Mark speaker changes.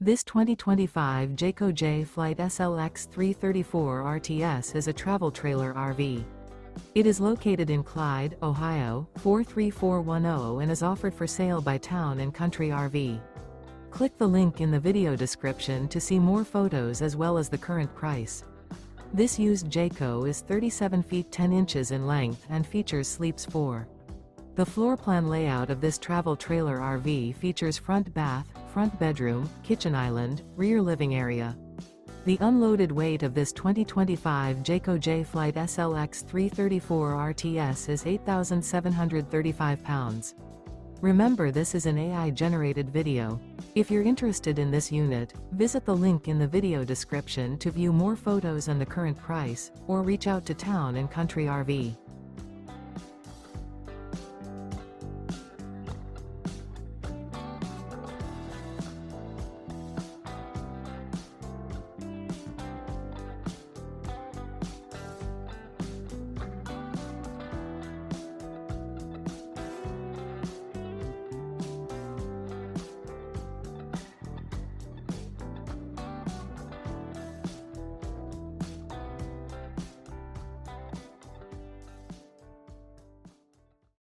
Speaker 1: This 2025 Jayco J-Flight SLX 334 RTS is a travel trailer RV. It is located in Clyde, Ohio, 43410 and is offered for sale by Town & Country RV. Click the link in the video description to see more photos as well as the current price. This used Jayco is 37 feet 10 inches in length and features sleeps 4. The floor plan layout of this travel trailer RV features front bath, front bedroom, kitchen island, rear living area. The unloaded weight of this 2025 Jayco J-Flight SLX 334 RTS is 8,735 pounds. Remember, this is an AI-generated video. If you're interested in this unit, visit the link in the video description to view more photos and the current price, or reach out to Town & Country RV.